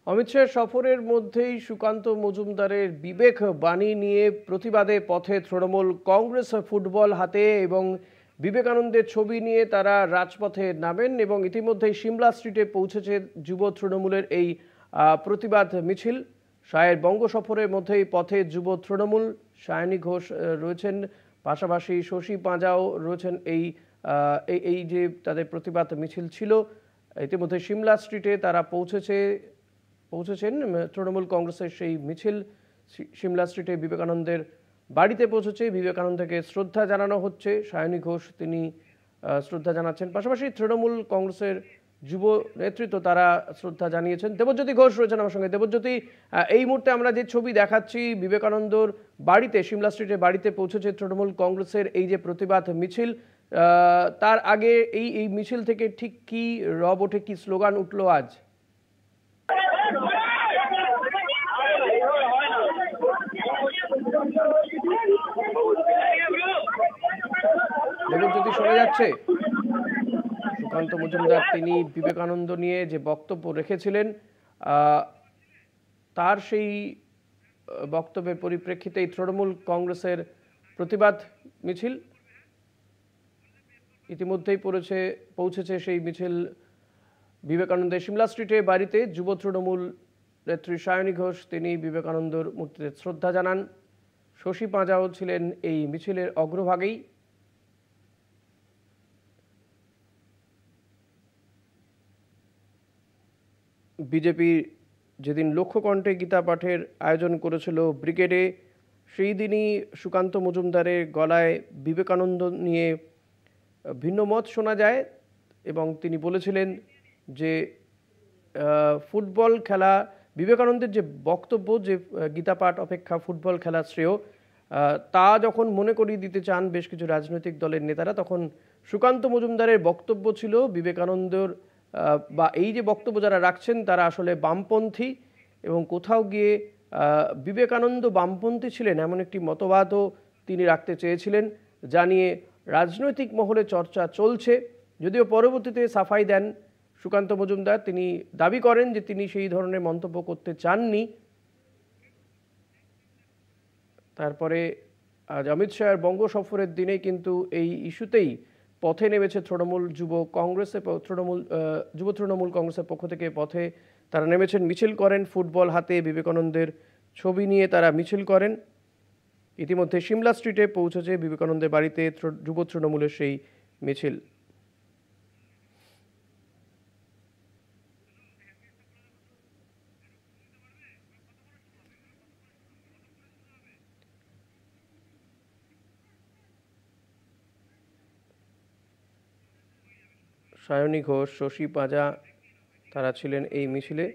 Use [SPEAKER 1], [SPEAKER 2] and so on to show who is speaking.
[SPEAKER 1] অমিত শাহের সফরের মধ্যেই সুকান্ত মজুমদারের বিবেক বাণী নিয়ে প্রতিবাদে পথে তৃণমূল কংগ্রেস। ফুটবল হাতে এবং বিবেকানন্দের ছবি নিয়ে তারা রাজপথে নামেন এবং ইতিমধ্যেই সিমলা স্ট্রিটে পৌঁছেছে যুব তৃণমূলের এই প্রতিবাদ মিছিল। শাহের বঙ্গ সফরের মধ্যেই পথে যুব তৃণমূল। সায়নী ঘোষ রয়েছেন, পাশাপাশি শশী পাঁজাও রয়েছেন। এই যে তাদের প্রতিবাদ মিছিল ছিল, ইতিমধ্যে সিমলা স্ট্রিটে তারা পৌঁছেছেন তৃণমূল কংগ্রেসের সেই মিছিল। সিমলা স্ট্রিটে বিবেকানন্দের বাড়িতে পৌঁছেছে, বিবেকানন্দকে শ্রদ্ধা জানানো হচ্ছে। সায়নী ঘোষ তিনি শ্রদ্ধা জানাচ্ছেন, পাশাপাশি তৃণমূল কংগ্রেসের যুব নেতৃত্ব তারা শ্রদ্ধা জানিয়েছেন। দেবজ্যোতি ঘোষ রয়েছেন আমার সঙ্গে। দেবজ্যোতি, এই মুহূর্তে আমরা যে ছবি দেখাচ্ছি, বিবেকানন্দর বাড়িতে, সিমলা স্ট্রিটের বাড়িতে পৌঁছেছে তৃণমূল কংগ্রেসের এই যে প্রতিবাদ মিছিল, তার আগে এই মিছিল থেকে ঠিক কি রব ওঠে, কি স্লোগান উঠলো আজ? দেবজ্যোতি শোনা যাচ্ছে? সুকান্ত মজুমদার তিনি বিবেকানন্দ নিয়ে যে বক্তব্য রেখেছিলেন, তার সেই বক্তব্যের পরিপ্রেক্ষিতেই তৃণমূল কংগ্রেসের প্রতিবাদ মিছিল ইতিমধ্যেই পৌঁছেছে সেই মিছিল বিবেকানন্দের সিমলা স্ট্রিটে বাড়িতে। যুব তৃণমূল নেত্রী সায়নী ঘোষ তিনি বিবেকানন্দর মূর্তিতে শ্রদ্ধা জানান। শশী পাঁজাও ছিলেন এই মিছিলের অগ্রভাগেই। বিজেপি যেদিন লক্ষ্যকণ্ঠে গীতা পাঠের আয়োজন করেছিল ব্রিগেডে, সেই দিনই সুকান্ত মজুমদারের গলায় বিবেকানন্দ নিয়ে ভিন্ন মত শোনা যায় এবং তিনি বলেছিলেন যে ফুটবল খেলা, বিবেকানন্দের যে বক্তব্য যে গীতা পাঠ অপেক্ষা ফুটবল খেলা শ্রেয়, তা যখন মনে করিয়ে দিতে চান বেশ কিছু রাজনৈতিক দলের নেতারা, তখন সুকান্ত মজুমদারের বক্তব্য ছিল বিবেকানন্দর বা এই যে বক্তব্য যারা রাখছেন তারা আসলে বামপন্থী এবং কোথাও গিয়ে বিবেকানন্দ বামপন্থী ছিলেন এমন একটি মতবাদও তিনি রাখতে চেয়েছিলেন, যা নিয়ে রাজনৈতিক মহলে চর্চা চলছে। যদিও পরবর্তীতে সাফাই দেন সুকান্ত মজুমদার, তিনি দাবি করেন যে তিনি সেই ধরনের মন্তব্য করতে চাননি। তারপরে আজ অমিত শাহের বঙ্গ সফরের দিনে কিন্তু এই ইস্যুতেই পথে নেমেছে তৃণমূল যুব তৃণমূল কংগ্রেসের পক্ষ থেকে পথে তারা নেমেছেন, মিছিল করেন। ফুটবল হাতে বিবেকানন্দের ছবি নিয়ে তারা মিছিল করেন। ইতিমধ্যে সিমলা স্ট্রিটে পৌঁছেছে বিবেকানন্দের বাড়িতে যুব তৃণমূলের সেই মিছিল। সায়নী ঘোষ, শশী পাঁজা তারা ছিলেন এই মিছিলে।